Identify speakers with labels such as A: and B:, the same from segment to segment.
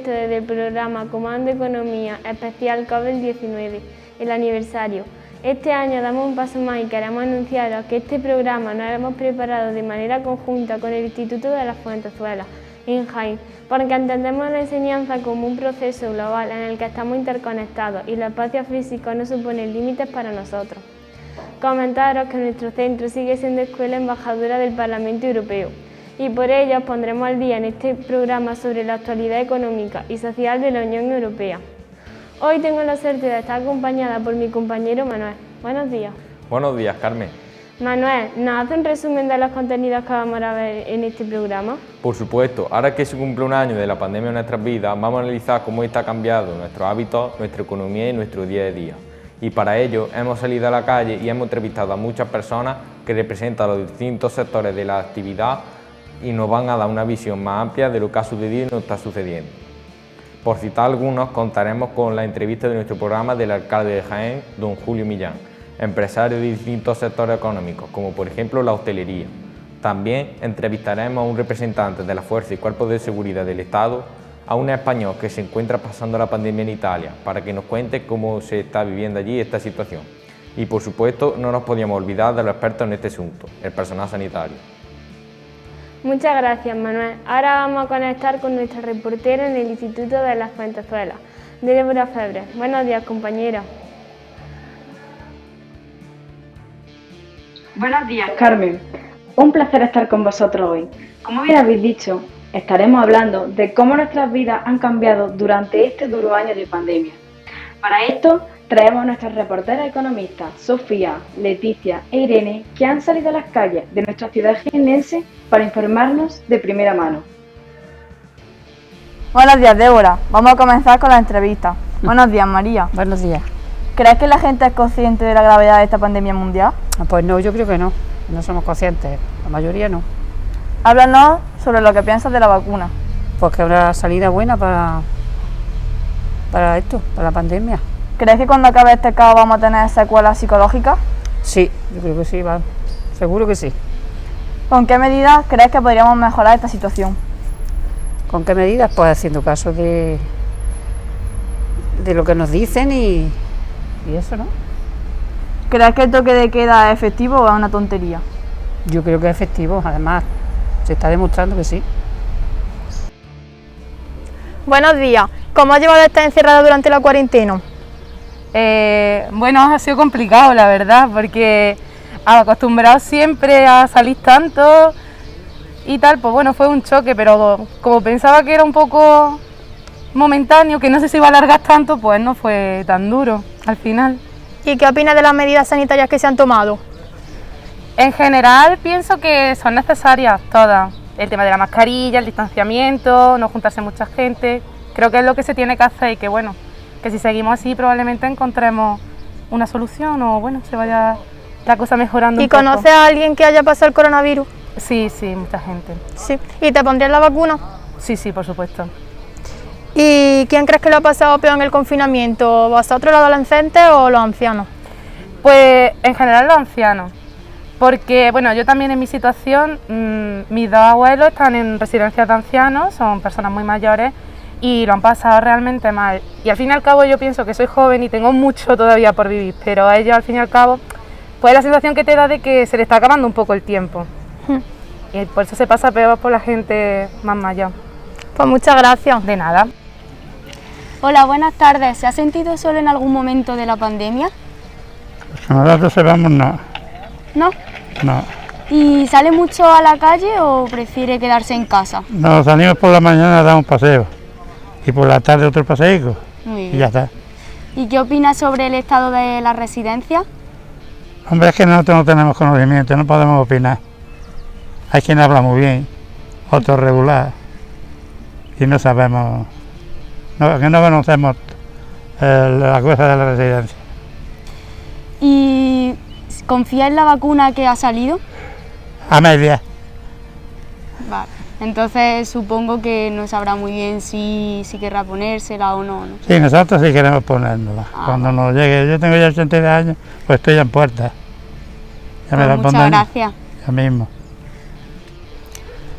A: ustedes del programa Comando Economía Especial COVID-19, el aniversario. Este año damos un paso más y queremos anunciaros que este programa nos hemos preparado de manera conjunta con el Instituto de las Fuentezuelas, en Jaén, porque entendemos la enseñanza como un proceso global en el que estamos interconectados y los espacios físicos no suponen límites para nosotros. Comentaros que nuestro centro sigue siendo escuela embajadora del Parlamento Europeo y por ello os pondremos al día en este programa sobre la actualidad económica y social de la Unión Europea. Hoy tengo la suerte de estar acompañada por mi compañero Manuel. Buenos días.
B: Buenos días, Carmen.
A: Manuel, ¿nos hace un resumen de los contenidos que vamos a ver en este programa?
B: Por supuesto, ahora que se cumple un año de la pandemia en nuestras vidas, vamos a analizar cómo está cambiando nuestros hábitos, nuestra economía y nuestro día a día. Y para ello hemos salido a la calle y hemos entrevistado a muchas personas que representan los distintos sectores de la actividad y nos van a dar una visión más amplia de lo que ha sucedido y no está sucediendo. Por citar algunos, contaremos con la entrevista de nuestro programa del alcalde de Jaén, don Julio Millán, empresario de distintos sectores económicos, como por ejemplo la hostelería. También entrevistaremos a un representante de la Fuerza y Cuerpos de Seguridad del Estado, a un español que se encuentra pasando la pandemia en Italia, para que nos cuente cómo se está viviendo allí esta situación. Y por supuesto, no nos podíamos olvidar de los expertos en este asunto, el personal sanitario.
A: Muchas gracias, Manuel. Ahora vamos a conectar con nuestra reportera en el Instituto de las Fuentezuelas, Débora Febre. Buenos días, compañera.
C: Buenos días, Carmen. Un placer estar con vosotros hoy. Como bien habéis dicho, estaremos hablando de cómo nuestras vidas han cambiado durante este duro año de pandemia. Para esto, traemos a nuestras reporteras economistas, Sofía, Leticia e Irene, que han salido a las calles de nuestra ciudad jiennense para informarnos de primera mano.
D: Buenos días, Débora. Vamos a comenzar con la entrevista. Buenos días, María.
E: Buenos días.
D: ¿Crees que la gente es consciente de la gravedad de esta pandemia mundial?
E: Pues no, yo creo que no. No somos conscientes. La mayoría no.
D: Háblanos sobre lo que piensas de la vacuna.
E: Pues que habrá salida buena para esto, para la pandemia.
D: ¿Crees que cuando acabe este caos vamos a tener secuelas psicológicas?
E: Sí, yo creo que sí, va. Seguro que sí.
D: ¿Con qué medidas crees que podríamos mejorar esta situación?
E: ¿Con qué medidas? Pues haciendo caso de lo que nos dicen y eso, ¿no?
D: ¿Crees que el toque de queda es efectivo o es una tontería?
E: Yo creo que es efectivo, además se está demostrando que sí.
D: Buenos días. ¿Cómo has llevado estar encerrada durante la cuarentena?
F: Bueno, ha sido complicado, la verdad, porque acostumbrado siempre a salir tanto y tal, pues bueno, fue un choque, pero como pensaba que era un poco momentáneo, que no sé si iba a alargar tanto, pues no fue tan duro al final.
D: ¿Y qué opinas de las medidas sanitarias que se han tomado?
F: En general pienso que son necesarias todas, el tema de la mascarilla, el distanciamiento, no juntarse mucha gente, creo que es lo que se tiene que hacer y que bueno, que si seguimos así probablemente encontremos una solución o bueno, se vaya la cosa mejorando un poco.
D: ¿Y conoces a alguien que haya pasado el coronavirus?
F: Sí, mucha gente.
D: Sí. ¿Y te pondrías la vacuna?
F: Sí, por supuesto.
D: ¿Y quién crees que lo ha pasado peor en el confinamiento? ¿Vosotros los adolescentes o los ancianos?
F: Pues en general los ancianos, porque bueno, yo también en mi situación, mis dos abuelos están en residencias de ancianos, son personas muy mayores y lo han pasado realmente mal. Y al fin y al cabo yo pienso que soy joven y tengo mucho todavía por vivir, pero a ellos al fin y al cabo, pues la sensación que te da de que se le está acabando un poco el tiempo. Y por eso se pasa peor por la gente más mayor.
D: Pues muchas gracias.
F: De nada.
G: Hola, buenas tardes. ¿Se ha sentido solo en algún momento de la pandemia?
H: Pues nosotros sabemos no.
G: ¿No?
H: No.
G: ¿Y sale mucho a la calle o prefiere quedarse en casa?
H: No, salimos por la mañana a dar un paseo y por la tarde otro paseo
G: Muy bien.
H: y ya está.
G: ¿Y qué opina sobre el estado de la residencia?
H: Hombre, es que nosotros no tenemos conocimiento, no podemos opinar. Hay quien habla muy bien, otros regular y no sabemos, que no conocemos la cosa de la residencia.
G: ¿Y confía en la vacuna que ha salido?
H: A media.
G: Vale. Entonces supongo que no sabrá muy bien si querrá ponérsela o no, ¿no?
H: Sí, nosotros sí queremos ponérnosla. Cuando nos llegue, yo tengo ya 82 años, pues estoy en puerta. Ya me la
G: Muchas
H: pondré
G: gracias.
H: ya mismo.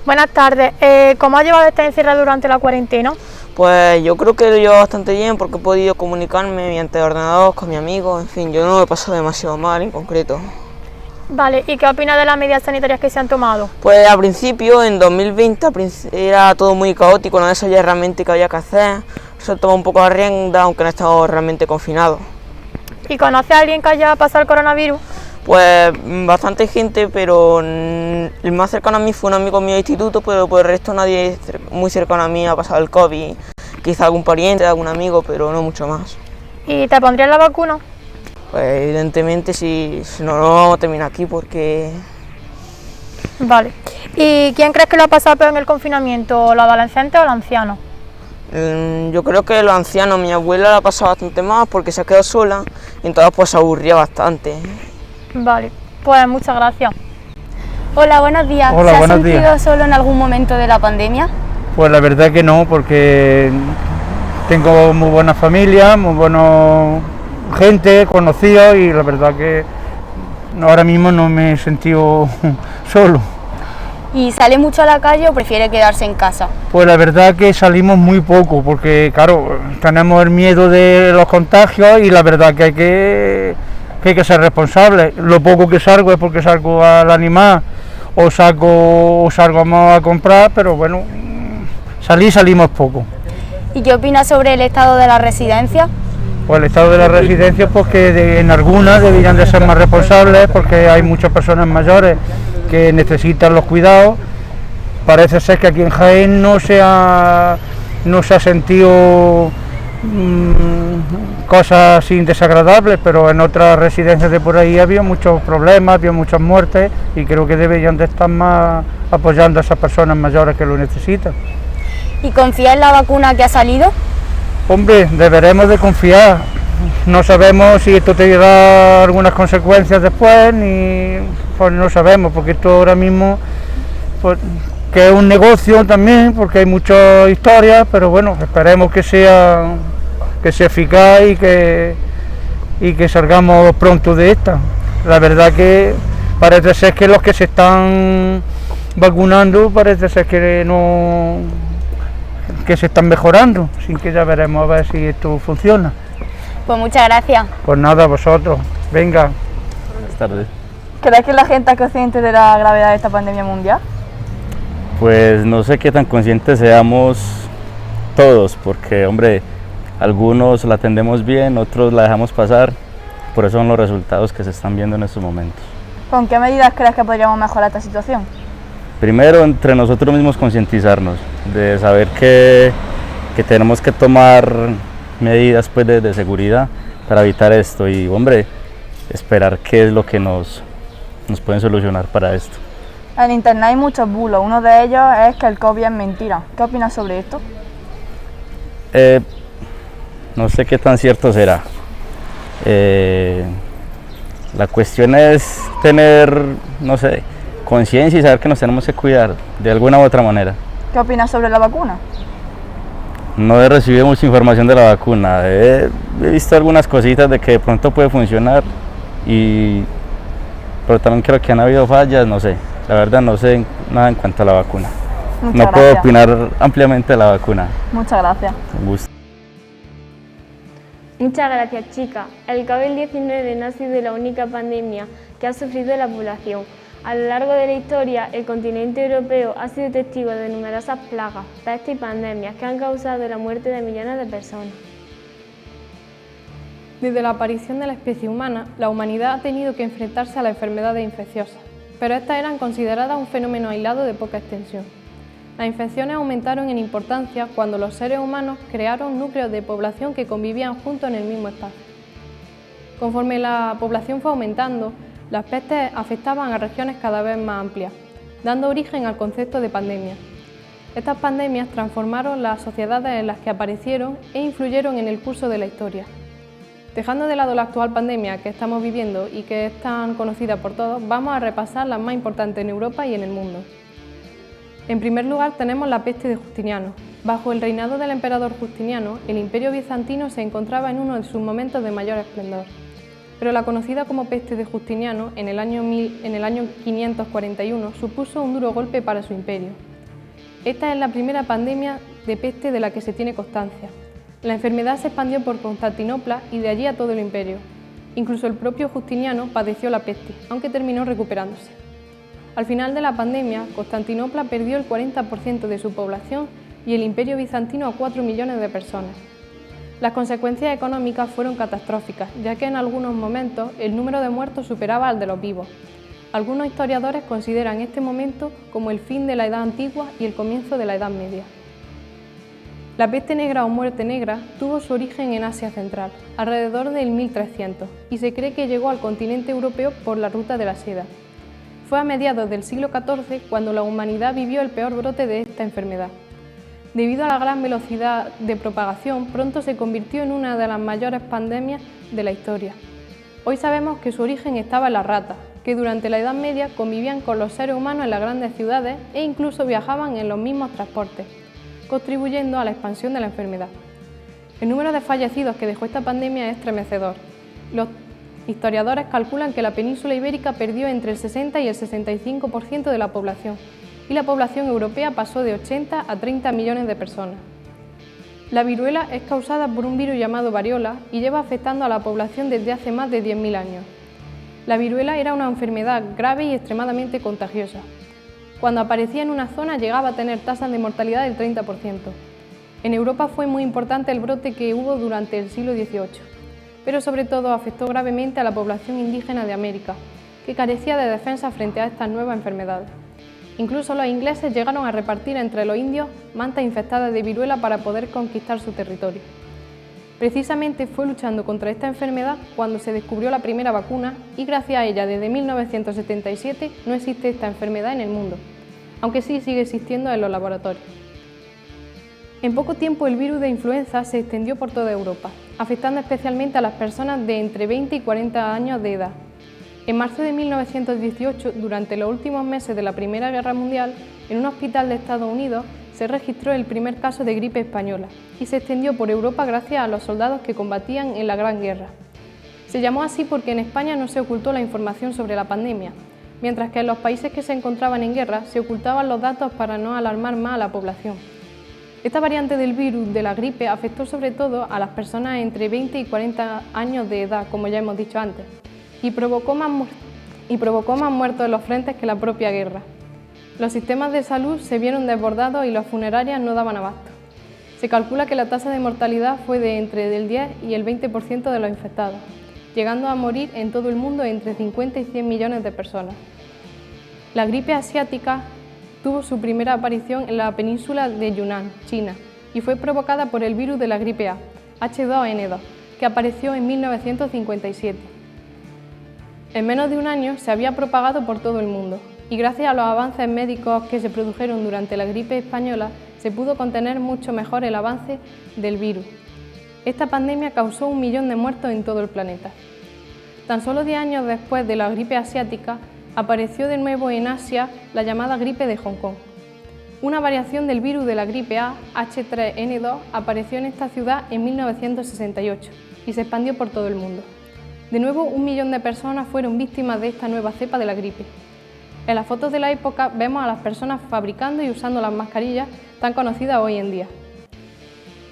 D: Buenas tardes. ¿Cómo has llevado esta encerrada durante la cuarentena?
I: Pues yo creo que lo llevo bastante bien porque he podido comunicarme mediante ordenador con mi amigo, en fin, yo no lo he pasado demasiado mal en concreto.
D: Vale, ¿y qué opinas de las medidas sanitarias que se han tomado?
I: Pues al principio, en 2020, era todo muy caótico, no sabía realmente qué había que hacer, se tomó un poco de rienda, aunque no estaba realmente confinado.
D: ¿Y conoces a alguien que haya pasado el coronavirus?
I: Pues bastante gente, pero el más cercano a mí fue un amigo mío de instituto, pero por el resto nadie muy cercano a mí ha pasado el COVID, quizá algún pariente, algún amigo, pero no mucho más.
D: ¿Y te pondrías la vacuna?
I: Pues evidentemente si no, no vamos a terminar aquí porque...
D: Vale. ¿Y quién crees que lo ha pasado peor en el confinamiento, los adolescentes o los ancianos?
I: Yo creo que los ancianos, mi abuela la ha pasado bastante más porque se ha quedado sola y entonces pues se aburría bastante.
D: Vale, pues muchas gracias.
G: Hola, buenos días.
H: Hola,
G: ¿Se ha
H: buenos
G: sentido
H: días.
G: solo en algún momento de la pandemia?
H: Pues la verdad que no, porque tengo muy buena familia, muy buena gente, conocidos, y la verdad que ahora mismo no me he sentido solo.
G: ¿Y sale mucho a la calle o prefiere quedarse en casa?
H: Pues la verdad que salimos muy poco, porque claro, tenemos el miedo de los contagios y la verdad que hay que ser responsable. Lo poco que salgo es porque salgo al animal o salgo a comprar, pero bueno, salimos poco.
G: ¿Y qué opina sobre el estado de la residencia?
H: Pues el estado de las residencias, pues que en algunas deberían de ser más responsables porque hay muchas personas mayores que necesitan los cuidados. Parece ser que aquí en Jaén no se ha sentido cosas así desagradables, pero en otras residencias de por ahí había muchos problemas, había muchas muertes y creo que deberían de estar más apoyando a esas personas mayores que lo necesitan.
G: ¿Y confía en la vacuna que ha salido?
H: Hombre, deberemos de confiar. No sabemos si esto te da algunas consecuencias después, pues no sabemos, porque esto ahora mismo, pues, que es un negocio también, porque hay muchas historias, pero bueno, esperemos que sea eficaz y que salgamos pronto de esta. La verdad que parece ser que los que se están vacunando, parece ser que se están mejorando, así que ya veremos a ver si esto funciona.
G: Pues muchas gracias.
H: Pues nada, vosotros, venga.
J: Buenas tardes.
K: ¿Crees que la gente es consciente de la gravedad de esta pandemia mundial?
J: Pues no sé qué tan conscientes seamos todos, porque hombre, algunos la atendemos bien, otros la dejamos pasar, por eso son los resultados que se están viendo en estos momentos.
K: ¿Con qué medidas crees que podríamos mejorar esta situación?
J: Primero, entre nosotros mismos concientizarnos, de saber que tenemos que tomar medidas pues, de seguridad para evitar esto y, hombre, esperar qué es lo que nos pueden solucionar para esto.
K: En internet hay muchos bulos, uno de ellos es que el COVID es mentira. ¿Qué opinas sobre esto?
J: No sé qué tan cierto será. La cuestión es tener, no sé, conciencia y saber que nos tenemos que cuidar de alguna u otra manera.
K: ¿Qué opinas sobre la vacuna?
J: No he recibido mucha información de la vacuna, he visto algunas cositas de que de pronto puede funcionar, pero también creo que han habido fallas, no sé, la verdad no sé nada en cuanto a la vacuna. No puedo opinar ampliamente de la vacuna.
K: Muchas gracias.
J: Un gusto.
A: Muchas gracias, chicas. El COVID-19 no ha sido la única pandemia que ha sufrido la población. A lo largo de la historia, el continente europeo ha sido testigo de numerosas plagas, pestes y pandemias que han causado la muerte de millones de personas.
L: Desde la aparición de la especie humana, la humanidad ha tenido que enfrentarse a las enfermedades infecciosas, pero estas eran consideradas un fenómeno aislado de poca extensión. Las infecciones aumentaron en importancia cuando los seres humanos crearon núcleos de población que convivían juntos en el mismo espacio. Conforme la población fue aumentando, las pestes afectaban a regiones cada vez más amplias, dando origen al concepto de pandemia. Estas pandemias transformaron las sociedades en las que aparecieron e influyeron en el curso de la historia. Dejando de lado la actual pandemia que estamos viviendo y que es tan conocida por todos, vamos a repasar las más importantes en Europa y en el mundo. En primer lugar tenemos la peste de Justiniano. Bajo el reinado del emperador Justiniano, el Imperio bizantino se encontraba en uno de sus momentos de mayor esplendor. Pero la conocida como peste de Justiniano, en el año 541, supuso un duro golpe para su imperio. Esta es la primera pandemia de peste de la que se tiene constancia. La enfermedad se expandió por Constantinopla y de allí a todo el imperio. Incluso el propio Justiniano padeció la peste, aunque terminó recuperándose. Al final de la pandemia, Constantinopla perdió el 40% de su población y el imperio bizantino a 4 millones de personas. Las consecuencias económicas fueron catastróficas, ya que en algunos momentos el número de muertos superaba al de los vivos. Algunos historiadores consideran este momento como el fin de la Edad Antigua y el comienzo de la Edad Media. La peste negra o muerte negra tuvo su origen en Asia Central, alrededor del 1300, y se cree que llegó al continente europeo por la ruta de la seda. Fue a mediados del siglo XIV cuando la humanidad vivió el peor brote de esta enfermedad. Debido a la gran velocidad de propagación, pronto se convirtió en una de las mayores pandemias de la historia. Hoy sabemos que su origen estaba en las ratas, que durante la Edad Media convivían con los seres humanos en las grandes ciudades e incluso viajaban en los mismos transportes, contribuyendo a la expansión de la enfermedad. El número de fallecidos que dejó esta pandemia es estremecedor. Los historiadores calculan que la península ibérica perdió entre el 60 y el 65% de la población, y la población europea pasó de 80 a 30 millones de personas. La viruela es causada por un virus llamado variola y lleva afectando a la población desde hace más de 10.000 años. La viruela era una enfermedad grave y extremadamente contagiosa. Cuando aparecía en una zona llegaba a tener tasas de mortalidad del 30%. En Europa fue muy importante el brote que hubo durante el siglo XVIII, pero sobre todo afectó gravemente a la población indígena de América, que carecía de defensa frente a estas nuevas enfermedades. Incluso los ingleses llegaron a repartir entre los indios mantas infectadas de viruela para poder conquistar su territorio. Precisamente fue luchando contra esta enfermedad cuando se descubrió la primera vacuna y gracias a ella desde 1977 no existe esta enfermedad en el mundo, aunque sí sigue existiendo en los laboratorios. En poco tiempo el virus de influenza se extendió por toda Europa, afectando especialmente a las personas de entre 20 y 40 años de edad. En marzo de 1918, durante los últimos meses de la Primera Guerra Mundial, en un hospital de Estados Unidos se registró el primer caso de gripe española y se extendió por Europa gracias a los soldados que combatían en la Gran Guerra. Se llamó así porque en España no se ocultó la información sobre la pandemia, mientras que en los países que se encontraban en guerra se ocultaban los datos para no alarmar más a la población. Esta variante del virus de la gripe afectó sobre todo a las personas entre 20 y 40 años de edad, como ya hemos dicho antes, y provocó más muertos en los frentes que la propia guerra. Los sistemas de salud se vieron desbordados y las funerarias no daban abasto. Se calcula que la tasa de mortalidad fue de entre el 10 y el 20% de los infectados, llegando a morir en todo el mundo entre 50 y 100 millones de personas. La gripe asiática tuvo su primera aparición en la península de Yunnan, China, y fue provocada por el virus de la gripe A, H2N2, que apareció en 1957. En menos de un año se había propagado por todo el mundo y gracias a los avances médicos que se produjeron durante la gripe española se pudo contener mucho mejor el avance del virus. Esta pandemia causó 1 millón de muertos en todo el planeta. Tan solo 10 años después de la gripe asiática apareció de nuevo en Asia la llamada gripe de Hong Kong. Una variación del virus de la gripe A, H3N2, apareció en esta ciudad en 1968 y se expandió por todo el mundo. De nuevo, 1 millón de personas fueron víctimas de esta nueva cepa de la gripe. En las fotos de la época vemos a las personas fabricando y usando las mascarillas tan conocidas hoy en día.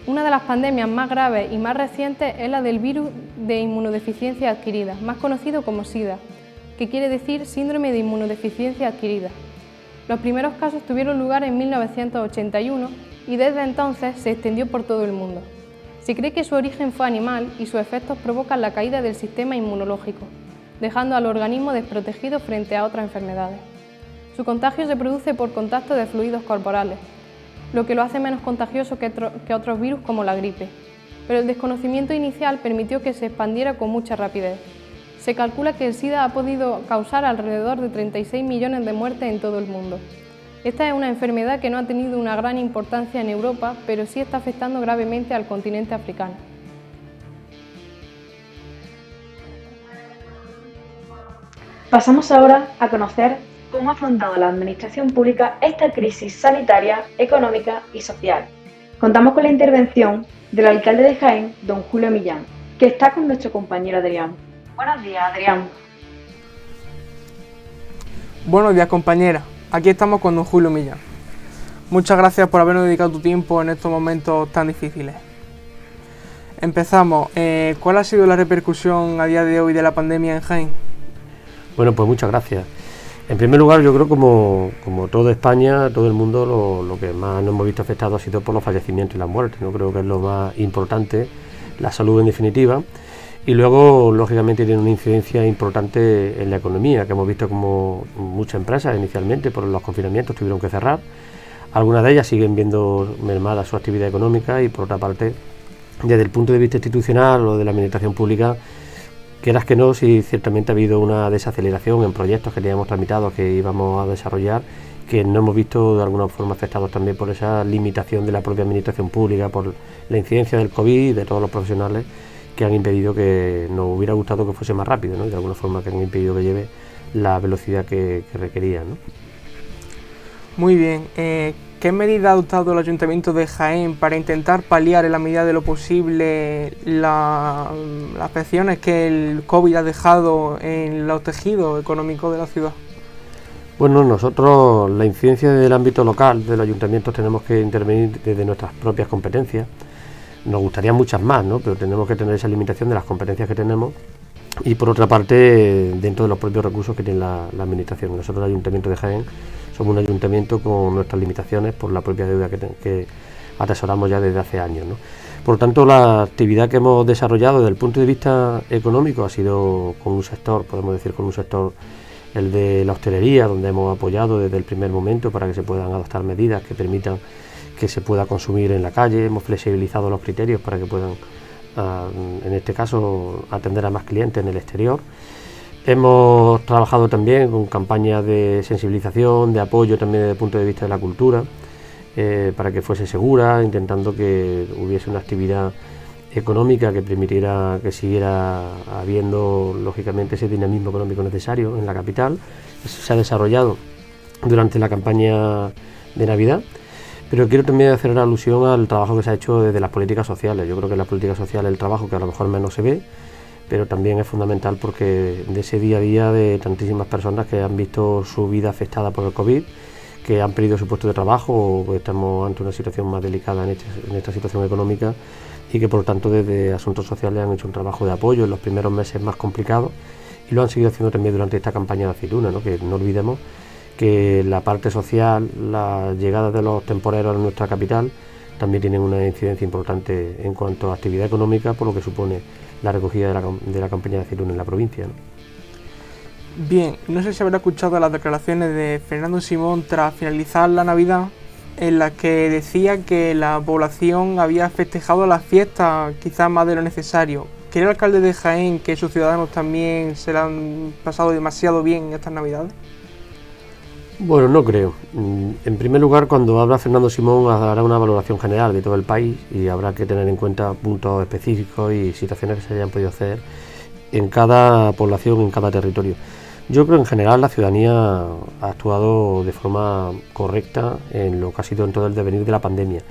L: Una de las pandemias más graves y más recientes es la del virus de inmunodeficiencia adquirida, más conocido como SIDA, que quiere decir síndrome de inmunodeficiencia adquirida. Los primeros casos tuvieron lugar en 1981 y desde entonces se extendió por todo el mundo. Se cree que su origen fue animal y sus efectos provocan la caída del sistema inmunológico, dejando al organismo desprotegido frente a otras enfermedades. Su contagio se produce por contacto de fluidos corporales, lo que lo hace menos contagioso que otros virus como la gripe, pero el desconocimiento inicial permitió que se expandiera con mucha rapidez. Se calcula que el SIDA ha podido causar alrededor de 36 millones de muertes en todo el mundo. Esta es una enfermedad que no ha tenido una gran importancia en Europa, pero sí está afectando gravemente al continente africano.
C: Pasamos ahora a conocer cómo ha afrontado la Administración Pública esta crisis sanitaria, económica y social. Contamos con la intervención del alcalde de Jaén, don Julio Millán, que está con nuestro compañero Adrián. Buenos días, Adrián.
M: Buenos días, compañera. Aquí estamos con don Julio Millán. Muchas gracias por habernos dedicado tu tiempo en estos momentos tan difíciles. Empezamos. ¿Cuál ha sido la repercusión a día de hoy de la pandemia en Jaén?
N: Bueno, pues muchas gracias. En primer lugar, yo creo como toda España, todo el mundo, lo que más nos hemos visto afectado ha sido por los fallecimientos y las muertes, ¿no? Creo que es lo más importante, la salud en definitiva. Y luego, lógicamente, tiene una incidencia importante en la economía, que hemos visto como muchas empresas inicialmente por los confinamientos tuvieron que cerrar. Algunas de ellas siguen viendo mermada su actividad económica y, por otra parte, desde el punto de vista institucional o de la administración pública, quieras que no, sí ciertamente ha habido una desaceleración en proyectos que teníamos tramitados que íbamos a desarrollar, que no hemos visto de alguna forma afectados también por esa limitación de la propia administración pública, por la incidencia del COVID y de todos los profesionales que han impedido que nos hubiera gustado que fuese más rápido, ¿no? Y de alguna forma que han impedido que lleve la velocidad que requería, ¿no?
M: Muy bien. ¿Qué medida ha adoptado el Ayuntamiento de Jaén para intentar paliar en la medida de lo posible las afecciones que el COVID ha dejado en los tejidos económicos de la ciudad?
N: Bueno, nosotros la incidencia del ámbito local de los ayuntamientos tenemos que intervenir desde nuestras propias competencias. Nos gustaría muchas más, ¿no? Pero tenemos que tener esa limitación de las competencias que tenemos y por otra parte dentro de los propios recursos que tiene la administración. Nosotros el Ayuntamiento de Jaén somos un ayuntamiento con nuestras limitaciones por la propia deuda que atesoramos ya desde hace años, ¿no? Por lo tanto, la actividad que hemos desarrollado desde el punto de vista económico ha sido con un sector, podemos decir con un sector, el de la hostelería, donde hemos apoyado desde el primer momento para que se puedan adoptar medidas que permitan que se pueda consumir en la calle. Hemos flexibilizado los criterios para que puedan, en este caso, atender a más clientes en el exterior. Hemos trabajado también con campañas de sensibilización, de apoyo también desde el punto de vista de la cultura, para que fuese segura, intentando que hubiese una actividad económica que permitiera que siguiera habiendo, lógicamente, ese dinamismo económico necesario en la capital. Eso se ha desarrollado durante la campaña de Navidad. Pero quiero también hacer alusión al trabajo que se ha hecho desde las políticas sociales. Yo creo que la política social es el trabajo que a lo mejor menos se ve, pero también es fundamental porque de ese día a día de tantísimas personas que han visto su vida afectada por el COVID, que han perdido su puesto de trabajo o que estamos ante una situación más delicada en esta situación económica y que por tanto desde Asuntos Sociales han hecho un trabajo de apoyo en los primeros meses más complicados y lo han seguido haciendo también durante esta campaña de aceituna, ¿no? Que no olvidemos que la parte social, la llegada de los temporeros a nuestra capital también tienen una incidencia importante en cuanto a actividad económica, por lo que supone la recogida de la campaña de aceituna en la provincia, ¿no?
M: Bien, no sé si habrá escuchado las declaraciones de Fernando Simón tras finalizar la Navidad, en las que decía que la población había festejado las fiestas quizás más de lo necesario. ¿Cree el alcalde de Jaén que sus ciudadanos también se la han pasado demasiado bien en estas Navidades?
N: Bueno, no creo. En primer lugar, cuando habla Fernando Simón hará una valoración general de todo el país y habrá que tener en cuenta puntos específicos y situaciones que se hayan podido hacer en cada población, en cada territorio. Yo creo que en general la ciudadanía ha actuado de forma correcta en lo que ha sido en todo el devenir de la pandemia.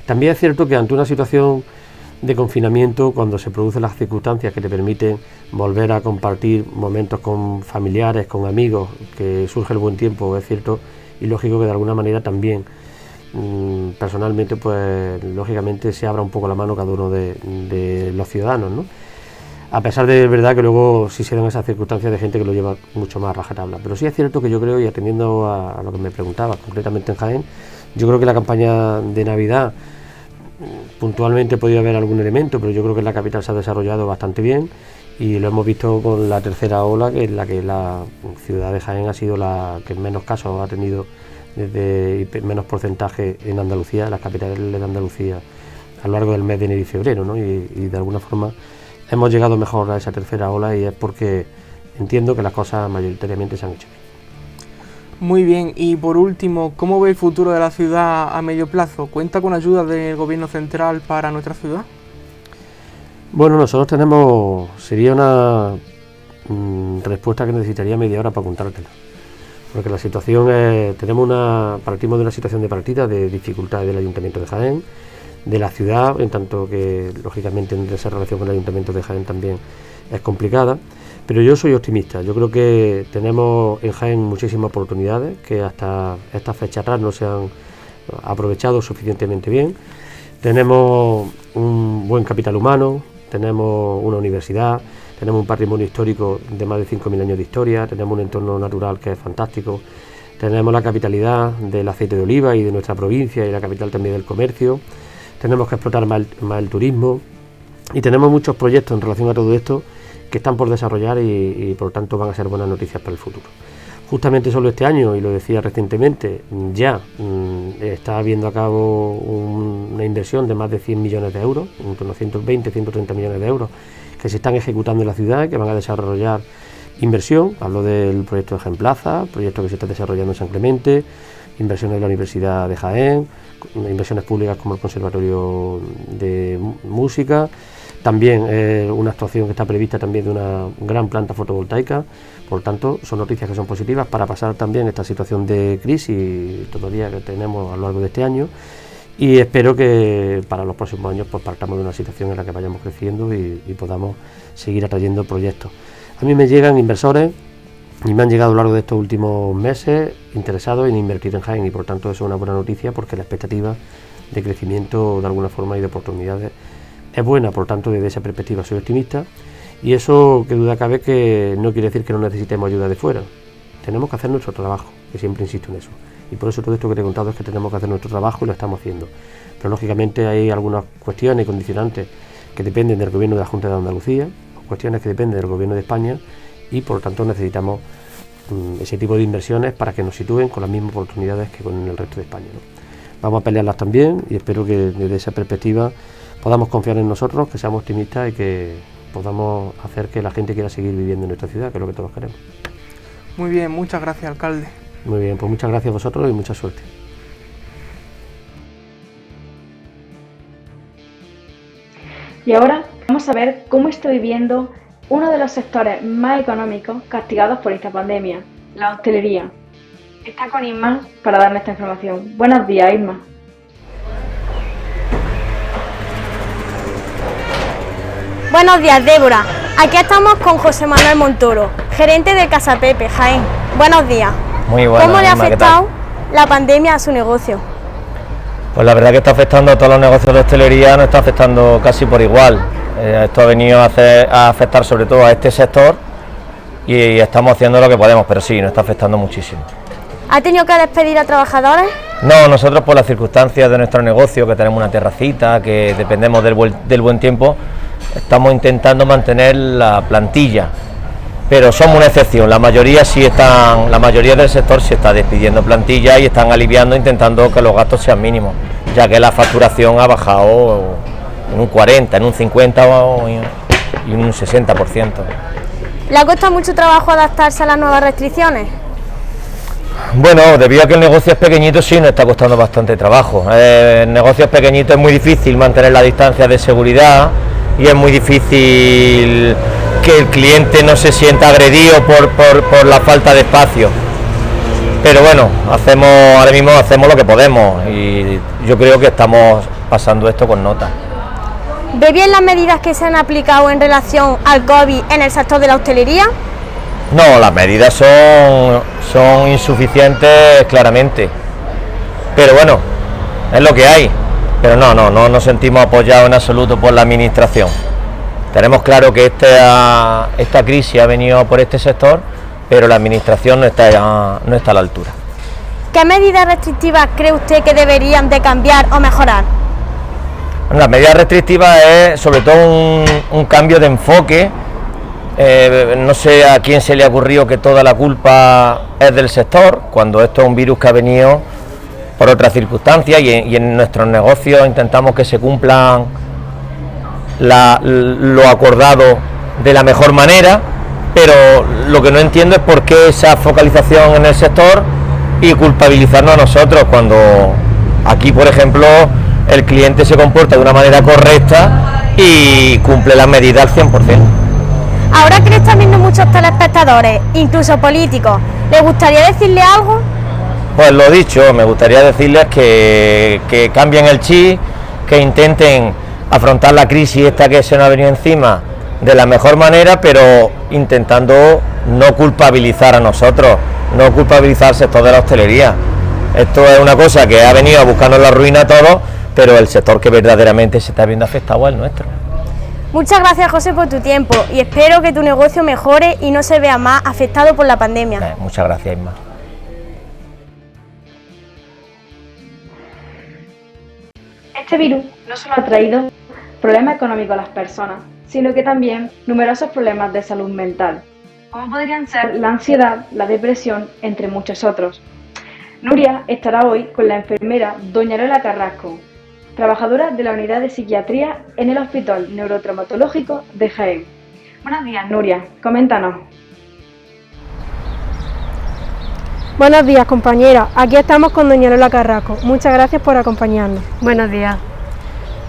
N: También es cierto que ante una situación de confinamiento, cuando se producen las circunstancias que te permiten volver a compartir momentos con familiares, con amigos, que surge el buen tiempo, es cierto y lógico que de alguna manera también personalmente pues lógicamente se abra un poco la mano cada uno de los ciudadanos, ¿no? A pesar de verdad que luego sí se dan esas circunstancias de gente que lo lleva mucho más a rajatabla, pero sí es cierto que yo creo, y atendiendo a lo que me preguntaba concretamente en Jaén, yo creo que la campaña de Navidad puntualmente podía haber algún elemento, pero yo creo que en la capital se ha desarrollado bastante bien y lo hemos visto con la tercera ola, que es la que la ciudad de Jaén ha sido la que menos casos ha tenido y menos porcentaje en Andalucía, en las capitales de Andalucía a lo largo del mes de enero y febrero, ¿no? Y de alguna forma hemos llegado mejor a esa tercera ola y es porque entiendo que las cosas mayoritariamente se han hecho bien.
M: Muy bien, y por último, ¿cómo ve el futuro de la ciudad a medio plazo? ¿Cuenta con ayuda del gobierno central para nuestra ciudad?
N: Bueno, nosotros sería una respuesta que necesitaría media hora para contártela, porque la situación partimos de una situación de partida de dificultades del Ayuntamiento de Jaén, de la ciudad, en tanto que lógicamente en esa relación con el Ayuntamiento de Jaén también es complicada, pero yo soy optimista. Yo creo que tenemos en Jaén muchísimas oportunidades que hasta esta fecha atrás no se han aprovechado suficientemente bien. Tenemos un buen capital humano, tenemos una universidad, tenemos un patrimonio histórico de más de 5.000 años de historia, tenemos un entorno natural que es fantástico, tenemos la capitalidad del aceite de oliva y de nuestra provincia y la capital también del comercio, tenemos que explotar más el turismo y tenemos muchos proyectos en relación a todo esto que están por desarrollar y por tanto van a ser buenas noticias para el futuro. Justamente solo este año, y lo decía recientemente, ya está habiendo a cabo una inversión de más de 100 millones de euros, en torno a 120, 130 millones de euros, que se están ejecutando en la ciudad y que van a desarrollar inversión. Hablo del proyecto de Gemplaza, proyecto que se está desarrollando en San Clemente, inversiones de la Universidad de Jaén, inversiones públicas como el Conservatorio de Música, también una actuación que está prevista también de una gran planta fotovoltaica. Por tanto, son noticias que son positivas para pasar también esta situación de crisis todavía que tenemos a lo largo de este año, y espero que para los próximos años pues partamos de una situación en la que vayamos creciendo y podamos seguir atrayendo proyectos. A mí me llegan inversores y me han llegado a lo largo de estos últimos meses interesados en invertir en Jaén, y por tanto eso es una buena noticia porque la expectativa de crecimiento de alguna forma y de oportunidades es buena. Por tanto, desde esa perspectiva soy optimista. Y eso, que duda cabe, que no quiere decir que no necesitemos ayuda de fuera. Tenemos que hacer nuestro trabajo, que siempre insisto en eso. Y por eso todo esto que te he contado es que tenemos que hacer nuestro trabajo y lo estamos haciendo. Pero lógicamente hay algunas cuestiones y condicionantes que dependen del gobierno de la Junta de Andalucía, cuestiones que dependen del gobierno de España, y por lo tanto necesitamos ese tipo de inversiones para que nos sitúen con las mismas oportunidades que con el resto de España, ¿no? Vamos a pelearlas también y espero que desde esa perspectiva podamos confiar en nosotros, que seamos optimistas y que podamos hacer que la gente quiera seguir viviendo en nuestra ciudad, que es lo que todos queremos.
M: Muy bien, muchas gracias, alcalde.
N: Muy bien, pues muchas gracias a vosotros y mucha suerte.
C: Y ahora vamos a ver cómo está viviendo uno de los sectores más económicos castigados por esta pandemia, la hostelería. Está con Isma para darnos esta información. Buenos días, Isma.
O: Buenos días, Débora. Aquí estamos con José Manuel Montoro, gerente de Casa Pepe, Jaén. Buenos días.
P: Muy buenas.
O: ¿Cómo le ha afectado la pandemia a su negocio?
P: Pues la verdad que está afectando a todos los negocios de hostelería, nos está afectando casi por igual. Esto ha venido a afectar sobre todo a este sector y estamos haciendo lo que podemos, pero sí, nos está afectando muchísimo.
O: ¿Ha tenido que despedir a trabajadores?
P: No, nosotros por las circunstancias de nuestro negocio, que tenemos una terracita, que dependemos del buen tiempo, estamos intentando mantener la plantilla, pero somos una excepción. La mayoría del sector sí está despidiendo plantilla y están aliviando, intentando que los gastos sean mínimos, ya que la facturación ha bajado en un 40, en un 50 y en un 60%.
O: ¿Le ha costado mucho trabajo adaptarse a las nuevas restricciones?
P: Bueno, debido a que el negocio es pequeñito, sí nos está costando bastante trabajo. En negocios pequeñitos es muy difícil mantener la distancia de seguridad y es muy difícil que el cliente no se sienta agredido por la falta de espacio. Pero bueno, ahora mismo hacemos lo que podemos y yo creo que estamos pasando esto con nota.
O: ¿Ve bien las medidas que se han aplicado en relación al COVID en el sector de la hostelería?
P: No, las medidas son insuficientes claramente, pero bueno, es lo que hay. Pero no nos sentimos apoyados en absoluto por la administración. Tenemos claro que esta crisis ha venido por este sector, pero la administración no está a la altura.
O: ¿Qué medidas restrictivas cree usted que deberían de cambiar o mejorar?
P: Bueno, las medidas restrictivas es sobre todo un cambio de enfoque. No sé a quién se le ha ocurrido que toda la culpa es del sector, cuando esto es un virus que ha venido por otras circunstancias y en nuestros negocios intentamos que se cumplan lo acordado de la mejor manera, pero lo que no entiendo es por qué esa focalización en el sector y culpabilizarnos a nosotros, cuando aquí, por ejemplo, el cliente se comporta de una manera correcta y cumple las medidas al 100%.
O: Ahora que le están viendo muchos telespectadores, incluso políticos, ¿le gustaría decirle algo?
P: Pues lo dicho, me gustaría decirles que cambien el chip, que intenten afrontar la crisis esta que se nos ha venido encima de la mejor manera, pero intentando no culpabilizar a nosotros, no culpabilizar al sector de la hostelería. Esto es una cosa que ha venido a buscarnos la ruina a todos, pero el sector que verdaderamente se está viendo afectado es el nuestro.
O: Muchas gracias, José, por tu tiempo y espero que tu negocio mejore y no se vea más afectado por la pandemia.
P: Muchas gracias, Isma.
C: Este virus no solo ha traído problemas económicos a las personas, sino que también numerosos problemas de salud mental, como podrían ser la ansiedad, la depresión, entre muchos otros. Nuria estará hoy con la enfermera doña Lola Carrasco, trabajadora de la unidad de psiquiatría en el Hospital Neurotraumatológico de Jaén. Buenos días, Nuria, coméntanos.
Q: Buenos días, compañera. Aquí estamos con doña Lola Carrasco. Muchas gracias por acompañarnos.
R: Buenos días.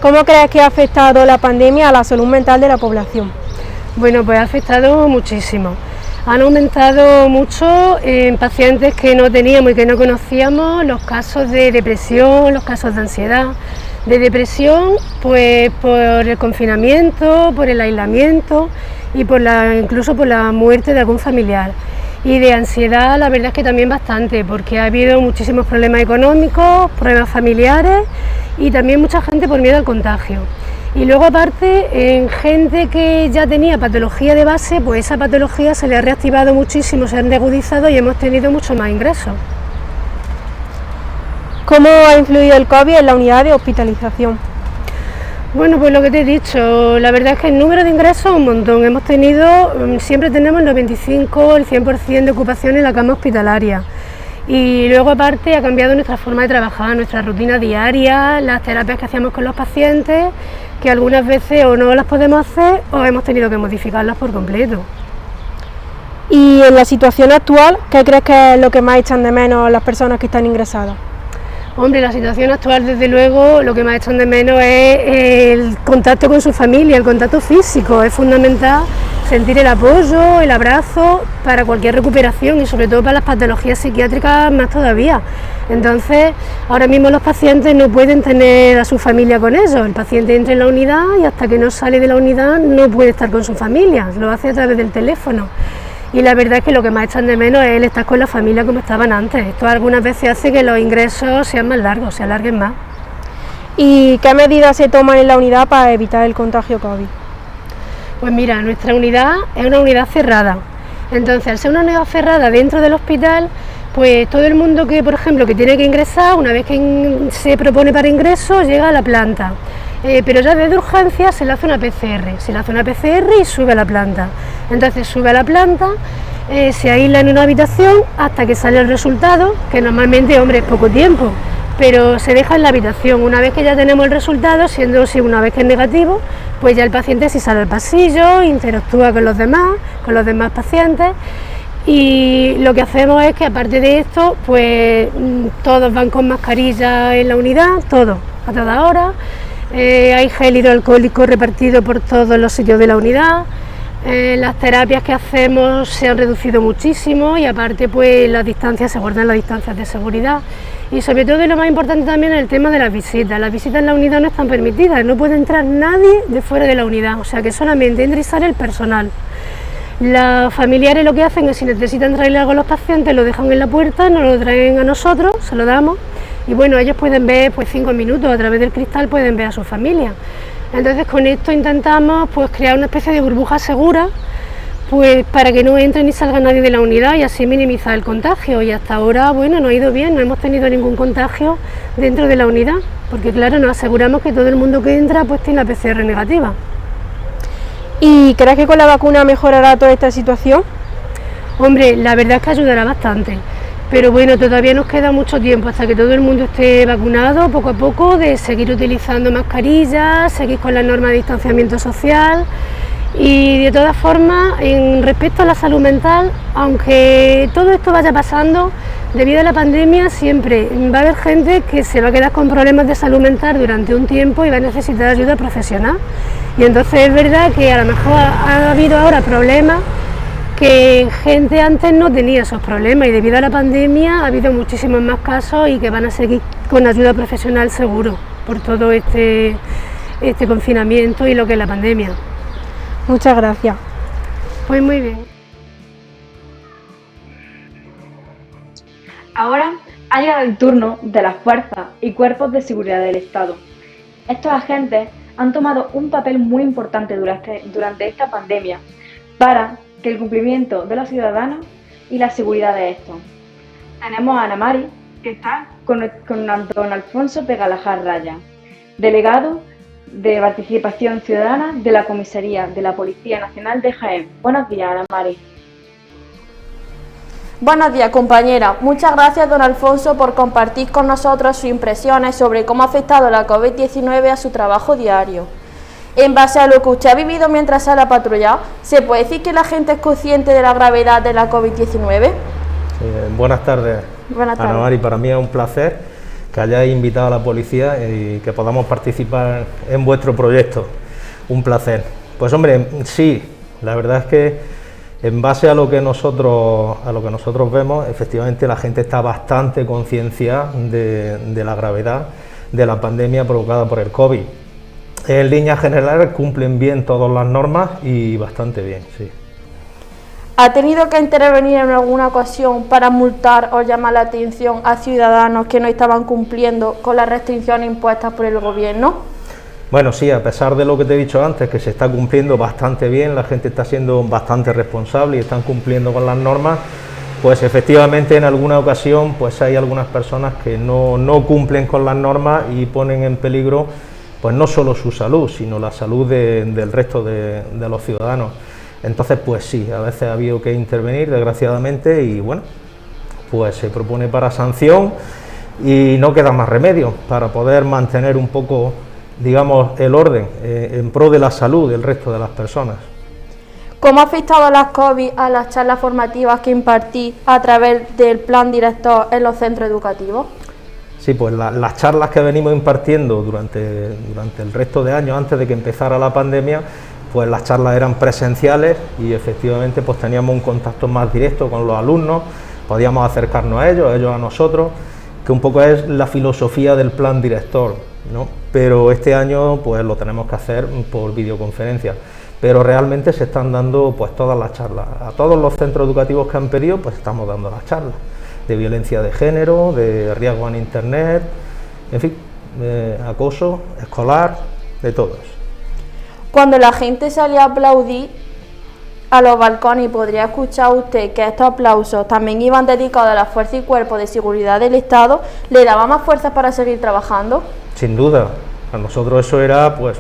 Q: ¿Cómo crees que ha afectado la pandemia a la salud mental de la población?
R: Bueno, pues ha afectado muchísimo. Han aumentado mucho en pacientes que no teníamos y que no conocíamos los casos de depresión, los casos de ansiedad. De depresión, pues por el confinamiento, por el aislamiento y incluso por la muerte de algún familiar. Y de ansiedad, la verdad es que también bastante, porque ha habido muchísimos problemas económicos, problemas familiares y también mucha gente por miedo al contagio. Y luego aparte, en gente que ya tenía patología de base, pues esa patología se le ha reactivado muchísimo, se ha agudizado y hemos tenido mucho más ingresos.
Q: ¿Cómo ha influido el COVID en la unidad de hospitalización?
R: Bueno, pues lo que te he dicho, la verdad es que el número de ingresos es un montón. Siempre tenemos el 95, el 100% de ocupación en la cama hospitalaria. Y luego aparte ha cambiado nuestra forma de trabajar, nuestra rutina diaria, las terapias que hacíamos con los pacientes, que algunas veces o no las podemos hacer o hemos tenido que modificarlas por completo.
Q: Y en la situación actual, ¿qué crees que es lo que más echan de menos las personas que están ingresadas?
R: Hombre, la situación actual, desde luego, lo que más echan de menos es el contacto con su familia, el contacto físico. Es fundamental sentir el apoyo, el abrazo para cualquier recuperación y sobre todo para las patologías psiquiátricas más todavía. Entonces, ahora mismo los pacientes no pueden tener a su familia con ellos. El paciente entra en la unidad y hasta que no sale de la unidad no puede estar con su familia, lo hace a través del teléfono. Y la verdad es que lo que más echan de menos es el estar con la familia como estaban antes. Esto algunas veces hace que los ingresos sean más largos, se alarguen más.
Q: ¿Y qué medidas se toman en la unidad para evitar el contagio COVID?
R: Pues mira, nuestra unidad es una unidad cerrada. Entonces, al ser una unidad cerrada dentro del hospital, pues todo el mundo que, por ejemplo, que tiene que ingresar, una vez que se propone para ingreso, llega a la planta. Pero ya desde urgencia se le hace una PCR, y sube a la planta. Entonces sube a la planta, se aísla en una habitación hasta que sale el resultado, que normalmente, hombre, es poco tiempo, pero se deja en la habitación. Una vez que ya tenemos el resultado, siendo así una vez que es negativo, pues ya el paciente sí sale al pasillo, interactúa con los demás pacientes. Y lo que hacemos es que aparte de esto, pues todos van con mascarilla en la unidad, todos, a toda hora. Hay gel hidroalcohólico repartido por todos los sitios de la unidad. Las terapias que hacemos se han reducido muchísimo y aparte pues las distancias, se guardan las distancias de seguridad. Y sobre todo, y lo más importante también, es el tema de las visitas. Las visitas en la unidad no están permitidas, no puede entrar nadie de fuera de la unidad, o sea que solamente entra y sale el personal. Los familiares lo que hacen es, si necesitan traerle algo a los pacientes, lo dejan en la puerta, nos lo traen a nosotros, se lo damos y bueno, ellos pueden ver pues 5 minutos a través del cristal, pueden ver a su familia. Entonces con esto intentamos pues crear una especie de burbuja segura, pues para que no entre ni salga nadie de la unidad y así minimizar el contagio. Y hasta ahora, bueno, nos ha ido bien, no hemos tenido ningún contagio dentro de la unidad, porque claro, nos aseguramos que todo el mundo que entra pues tiene la PCR negativa.
Q: ¿Y crees que con la vacuna mejorará toda esta situación?
R: Hombre, la verdad es que ayudará bastante, pero bueno, todavía nos queda mucho tiempo hasta que todo el mundo esté vacunado, poco a poco, de seguir utilizando mascarillas, seguir con las normas de distanciamiento social. Y de todas formas, en respecto a la salud mental, aunque todo esto vaya pasando, debido a la pandemia siempre va a haber gente que se va a quedar con problemas de salud mental durante un tiempo y va a necesitar ayuda profesional. Y entonces es verdad que a lo mejor ha habido ahora problemas que gente antes no tenía esos problemas y debido a la pandemia ha habido muchísimos más casos y que van a seguir con ayuda profesional seguro por todo este confinamiento y lo que es la pandemia.
Q: Muchas gracias.
R: Pues muy bien.
C: Ahora Ha llegado el turno de las fuerzas y cuerpos de seguridad del Estado. Estos agentes han tomado un papel muy importante durante esta pandemia para que el cumplimiento de los ciudadanos y la seguridad de estos. Tenemos a Ana Mari, que está con don Alfonso Pegalajar Raya, delegado de Participación Ciudadana de la Comisaría de la Policía Nacional de Jaén. Buenos días, Ana Mari.
S: Buenos días, compañera. Muchas gracias, don Alfonso, por compartir con nosotros sus impresiones sobre cómo ha afectado la COVID-19 a su trabajo diario. En base a lo que usted ha vivido mientras sale a patrullar, ¿se puede decir que la gente es consciente de la gravedad de la COVID-19?
T: Buenas tardes,
S: Buenas tardes.
T: Ana Mari. Para mí es un placer que hayáis invitado a la policía y que podamos participar en vuestro proyecto. Un placer. Pues hombre, sí, la verdad es que en base a lo que nosotros vemos, efectivamente la gente está bastante concienciada de la gravedad de la pandemia provocada por el COVID. En líneas generales cumplen bien todas las normas y bastante bien, sí.
S: ¿Ha tenido que intervenir en alguna ocasión para multar o llamar la atención a ciudadanos que no estaban cumpliendo con las restricciones impuestas por el gobierno?
T: Bueno, sí, a pesar de lo que te he dicho antes, que se está cumpliendo bastante bien, la gente está siendo bastante responsable y están cumpliendo con las normas, pues efectivamente en alguna ocasión pues hay algunas personas que no cumplen con las normas y ponen en peligro pues no solo su salud, sino la salud del resto de los ciudadanos. Entonces, pues sí, a veces ha habido que intervenir, desgraciadamente, y bueno, pues se propone para sanción y no queda más remedio para poder mantener un poco, digamos, el orden en pro de la salud del resto de las personas.
S: ¿Cómo ha afectado las COVID a las charlas formativas que impartí a través del plan director en los centros educativos?
T: Sí, pues las charlas que venimos impartiendo durante el resto de años, antes de que empezara la pandemia, pues las charlas eran presenciales y efectivamente pues teníamos un contacto más directo con los alumnos, podíamos acercarnos a ellos a nosotros, que un poco es la filosofía del plan director, ¿no? Pero este año pues lo tenemos que hacer por videoconferencia, pero realmente se están dando pues todas las charlas, a todos los centros educativos que han pedido pues estamos dando las charlas, de violencia de género, de riesgo en internet, en fin, de acoso escolar, de todos.
S: Cuando la gente salía a aplaudir a los balcones, podría escuchar usted que estos aplausos también iban dedicados a las fuerzas y cuerpos de seguridad del Estado, ¿le daba más fuerzas para seguir trabajando?
T: Sin duda, a nosotros eso era pues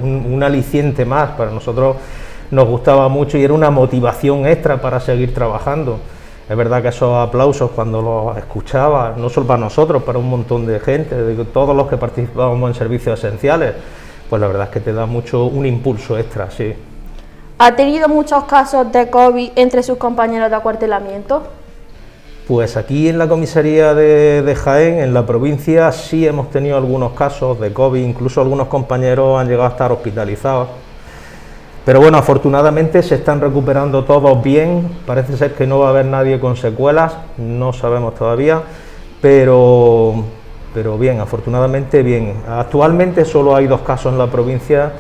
T: un aliciente más, para nosotros nos gustaba mucho y era una motivación extra para seguir trabajando. Es verdad que esos aplausos cuando los escuchaba, no solo para nosotros, para un montón de gente, de todos los que participábamos en servicios esenciales, pues la verdad es que te da mucho un impulso extra, sí.
S: ¿Ha tenido muchos casos de COVID entre sus compañeros de acuartelamiento?
T: Pues aquí en la comisaría de Jaén, en la provincia, sí hemos tenido algunos casos de COVID, incluso algunos compañeros han llegado a estar hospitalizados. Pero bueno, afortunadamente se están recuperando todos bien, parece ser que no va a haber nadie con secuelas, no sabemos todavía, pero bien, afortunadamente bien. Actualmente solo hay 2 casos en la provincia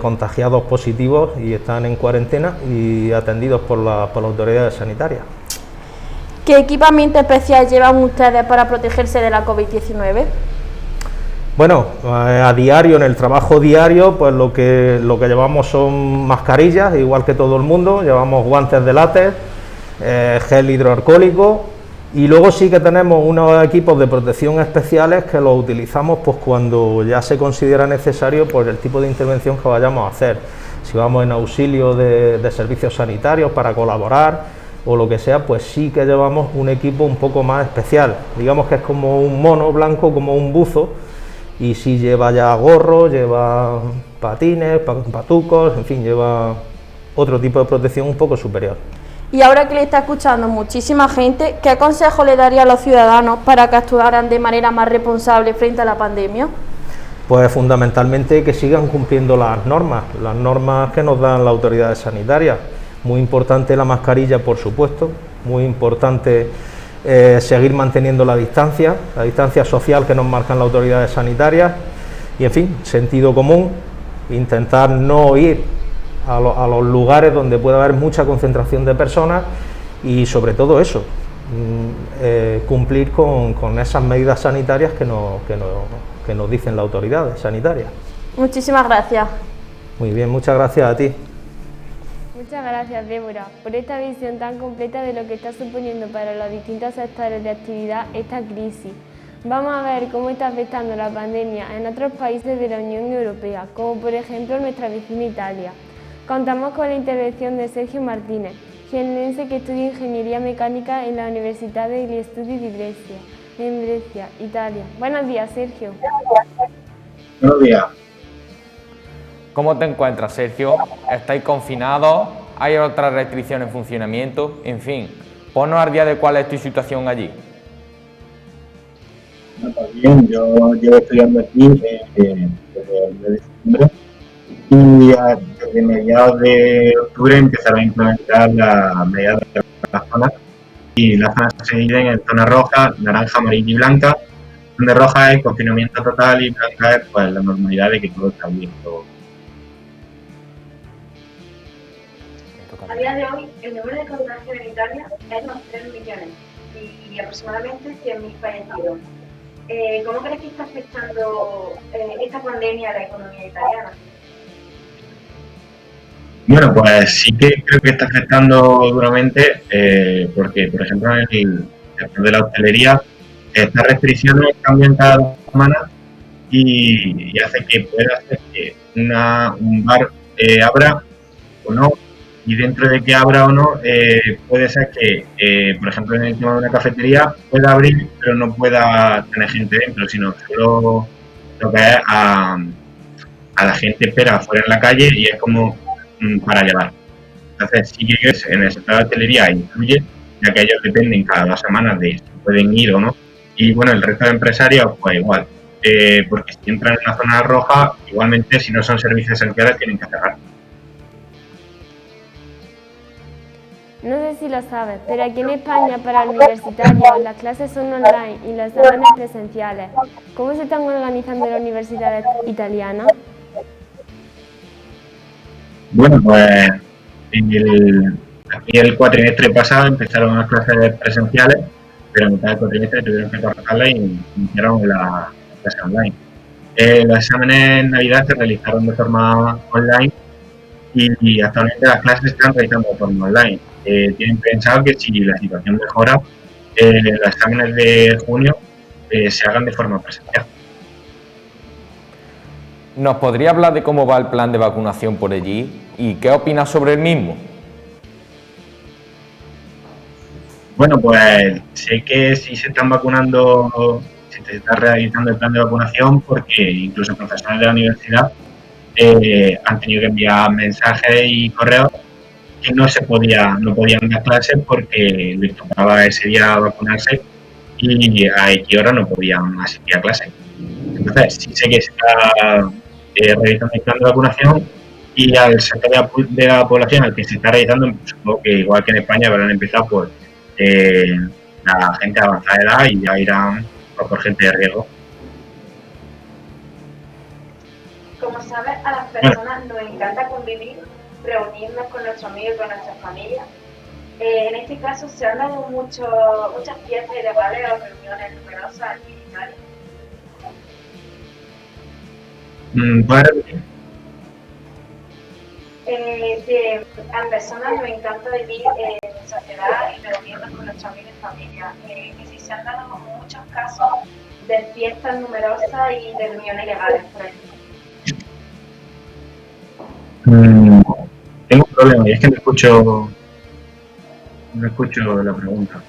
T: contagiados positivos y están en cuarentena y atendidos por las autoridades sanitarias.
S: ¿Qué equipamiento especial llevan ustedes para protegerse de la COVID-19?
T: Bueno, a diario, en el trabajo diario, pues lo que llevamos son mascarillas, igual que todo el mundo, llevamos guantes de látex, gel hidroalcohólico, y luego sí que tenemos unos equipos de protección especiales que los utilizamos pues cuando ya se considera necesario por el tipo de intervención que vayamos a hacer. Si vamos en auxilio de servicios sanitarios para colaborar o lo que sea, pues sí que llevamos un equipo un poco más especial. Digamos que es como un mono blanco, como un buzo, y sí lleva ya gorro, lleva patines, patucos, en fin, lleva otro tipo de protección un poco superior.
S: Y ahora que le está escuchando muchísima gente, ¿qué consejo le daría a los ciudadanos para que actuaran de manera más responsable frente a la pandemia?
T: Pues fundamentalmente que sigan cumpliendo las normas que nos dan las autoridades sanitarias. Muy importante la mascarilla, por supuesto, muy importante seguir manteniendo la distancia social que nos marcan las autoridades sanitarias y, en fin, sentido común, intentar no ir a los lugares donde pueda haber mucha concentración de personas y, sobre todo eso, cumplir con esas medidas sanitarias que nos dicen las autoridades sanitarias.
S: Muchísimas gracias.
T: Muy bien, muchas gracias a ti.
A: Muchas gracias, Débora, por esta visión tan completa de lo que está suponiendo para los distintos sectores de actividad esta crisis. Vamos a ver cómo está afectando la pandemia en otros países de la Unión Europea, como por ejemplo nuestra vecina Italia. Contamos con la intervención de Sergio Martínez, jiennense que estudia Ingeniería Mecánica en la Università degli Studi di Brescia, en Brescia, Italia. Buenos días, Sergio.
U: Buenos días.
B: ¿Cómo te encuentras, Sergio? ¿Estáis confinados? ¿Hay otras restricciones en funcionamiento? En fin, ponnos al día de cuál es tu situación allí.
U: Bien, yo llevo estudiando aquí desde el mes de septiembre y desde mediados de octubre empezaron a implementar las medidas de la zona, y las zonas se dividen en zona roja, naranja, amarilla y blanca, donde roja es confinamiento total y blanca es pues la normalidad de que todo está abierto.
C: A día de hoy, el número de contagios en Italia es unos 3 millones y aproximadamente 100.000 fallecidos. ¿Cómo crees que está afectando esta pandemia a la economía italiana?
U: Bueno, pues sí que creo que está afectando duramente, porque, por ejemplo, en el sector de la hostelería, estas restricciones cambian cada semana y hace que pueda hacer que un bar abra o no, y dentro de que abra o no, puede ser que, por ejemplo, en el tema de una cafetería, pueda abrir, pero no pueda tener gente dentro, sino solo lo que es a la gente espera afuera en la calle y es como para llevar. Entonces sí que en el sector de la hostelería influye, ya que ellos dependen cada 2 semanas de si pueden ir o no. Y bueno, el resto de empresarios, pues igual, porque si entran en una zona roja, igualmente si no son servicios esenciales tienen que cerrar.
A: No sé si lo sabes, pero aquí en España para universitarios las clases son online y los exámenes presenciales. ¿Cómo se están organizando las universidades italianas?
U: Bueno, pues aquí el cuatrimestre pasado empezaron las clases presenciales, pero en mitad del cuatrimestre tuvieron que cortarlas y iniciaron las clases online. Los exámenes en Navidad se realizaron de forma online y actualmente las clases se están realizando de forma online. Tienen pensado que si la situación mejora, los exámenes de junio se hagan de forma presencial.
B: ¿Nos podría hablar de cómo va el plan de vacunación por allí y qué opinas sobre el mismo?
U: Bueno, pues sé que sí se están vacunando, se está realizando el plan de vacunación porque incluso profesores de la universidad han tenido que enviar mensajes y correos que no podían dar clases porque les tocaba ese día vacunarse y a X hora no podían asistir a clase. Entonces sí sé que se está realizando el plan de vacunación y al sector de la población al que se está realizando, supongo que igual que en España habrán empezado por la gente de avanzada edad y ya irán por gente de riesgo.
C: Como sabes, a las personas nos encanta convivir, reunirnos con nuestros amigos y con nuestras familias. En este caso se han dado muchas fiestas ilegales o reuniones numerosas en Italia. A las personas nos encanta vivir en sociedad y reunirnos con nuestros amigos y familia. Y si se han dado muchos casos de fiestas numerosas y de reuniones ilegales, por ejemplo.
U: Tengo un problema y es que no escucho la pregunta.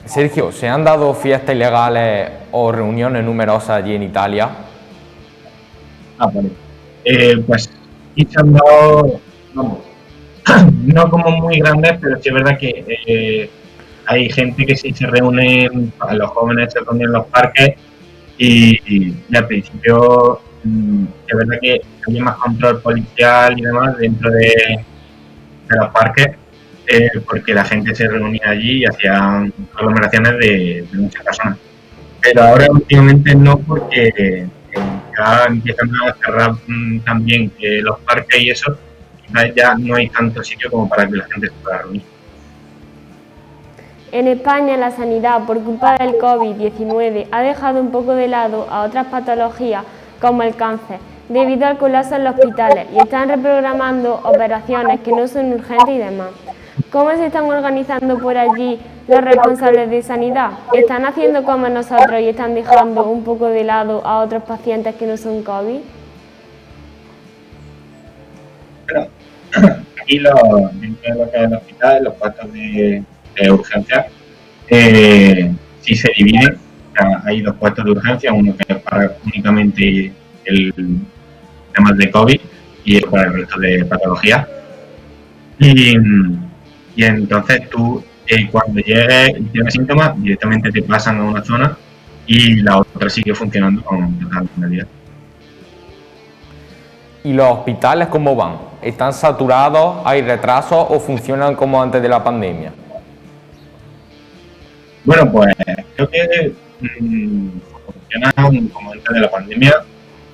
B: Sergio, ¿se han dado fiestas ilegales o reuniones numerosas allí en Italia?
U: Vale. Pues sí se han dado, vamos, no como muy grandes, pero sí es verdad que hay gente que sí se reúne, los jóvenes se reúnen en los parques y al principio es verdad que había más control policial y demás dentro de los parques, porque la gente se reunía allí y hacían aglomeraciones de muchas personas. Pero ahora últimamente no, porque ya empiezan a cerrar también los parques y eso, quizás ya no hay tanto sitio como para que la gente se pueda reunir.
A: En España, la sanidad, por culpa del COVID-19, ha dejado un poco de lado a otras patologías como el cáncer, debido al colapso en los hospitales, y están reprogramando operaciones que no son urgentes y demás. ¿Cómo se están organizando por allí los responsables de sanidad? ¿Están haciendo como nosotros y están dejando un poco de lado a otros pacientes que no son COVID?
U: Bueno, aquí dentro de lo que es el hospital, los puestos de urgencia, sí se dividen. O sea, hay dos puestos de urgencia, uno que es para únicamente el temas de COVID y para el resto de patologías. Y entonces tú, cuando llegues y tienes síntomas, directamente te pasan a una zona y la otra sigue funcionando con total normalidad.
B: ¿Y los hospitales cómo van? ¿Están saturados? ¿Hay retrasos o funcionan como antes de la pandemia?
U: Bueno, pues creo que funciona como antes de la pandemia.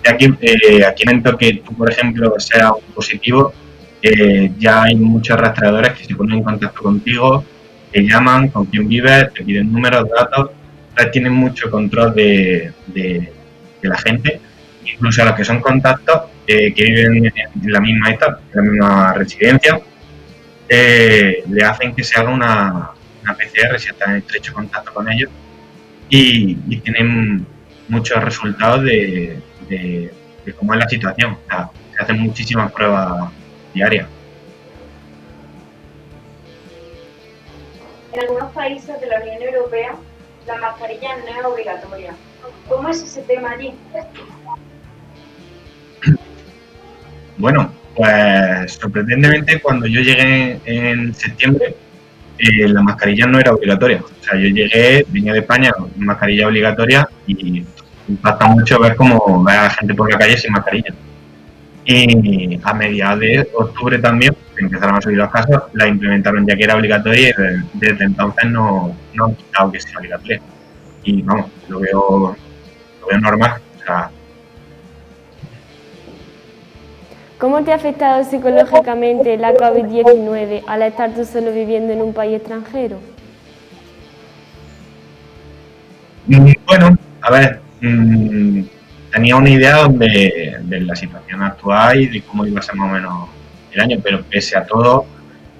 U: Aquí en el momento que tú, por ejemplo, seas positivo, ya hay muchos rastreadores que se ponen en contacto contigo, te llaman, con quién vives, te piden números, datos, tienen mucho control de la gente, incluso a los que son contactos que viven en la misma residencia, le hacen que se haga una PCR si están en estrecho contacto con ellos y tienen muchos resultados de cómo es la situación. O sea, se hacen muchísimas pruebas diarias.
C: En algunos países de la Unión Europea la mascarilla no es obligatoria. ¿Cómo es ese tema allí?
U: Bueno, pues sorprendentemente cuando yo llegué en septiembre la mascarilla no era obligatoria. O sea, yo llegué, venía de España con mascarilla obligatoria y impacta mucho ver cómo ve a la gente por la calle sin mascarilla. Y a mediados de octubre también, que empezaron a subir los casos, la implementaron ya que era obligatoria y desde entonces no han quitado que sea obligatoria. Y vamos, lo veo normal. O sea,
A: ¿cómo te ha afectado psicológicamente la COVID-19 al estar tú solo viviendo en un país extranjero?
U: Bueno, a ver, tenía una idea de la situación actual y de cómo iba a ser más o menos el año, pero pese a todo,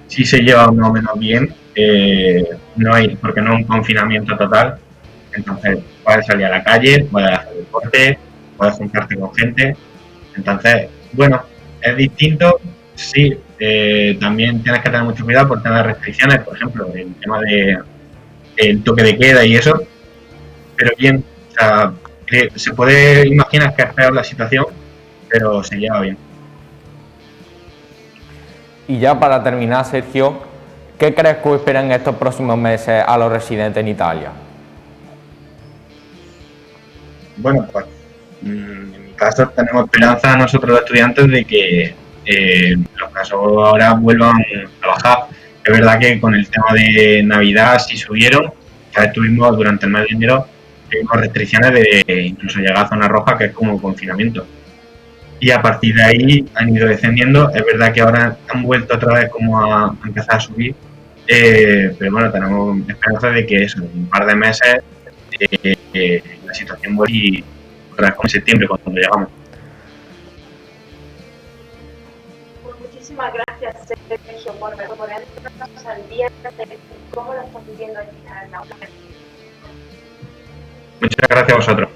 U: sí se lleva más o menos bien, porque no es un confinamiento total, entonces puedes salir a la calle, puedes hacer deporte, puedes juntarte con gente, entonces, bueno, es distinto, sí, también tienes que tener mucho cuidado por tener restricciones, por ejemplo, el tema del toque de queda y eso, pero bien, o sea, que se puede imaginar que es peor la situación, pero se lleva bien.
B: Y ya para terminar, Sergio, ¿qué crees que esperan estos próximos meses a los residentes en Italia?
U: Bueno, pues en mi caso tenemos esperanza nosotros los estudiantes de que los casos ahora vuelvan a bajar. Es verdad que con el tema de Navidad sí subieron, ya estuvimos durante el mes de enero con restricciones de incluso llegar a zona roja, que es como confinamiento. Y a partir de ahí han ido descendiendo. Es verdad que ahora han vuelto otra vez como a empezar a subir, pero bueno, tenemos esperanza de que eso, en un par de meses la situación vuelve y otra vez como en septiembre cuando llegamos.
C: Pues muchísimas gracias, Sergio, por ponernos al día de cómo lo estás viviendo aquí en la aula.
U: Muchas gracias a vosotros.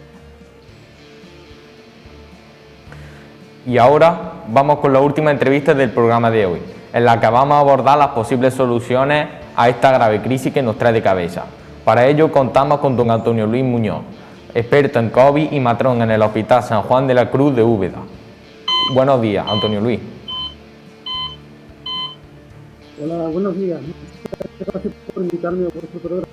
B: Y ahora vamos con la última entrevista del programa de hoy, en la que vamos a abordar las posibles soluciones a esta grave crisis que nos trae de cabeza. Para ello contamos con don Antonio Luis Muñoz, experto en COVID y matrón en el Hospital San Juan de la Cruz de Úbeda. Buenos días, Antonio Luis.
E: Hola, buenos días. Muchas gracias por invitarme a vuestro programa.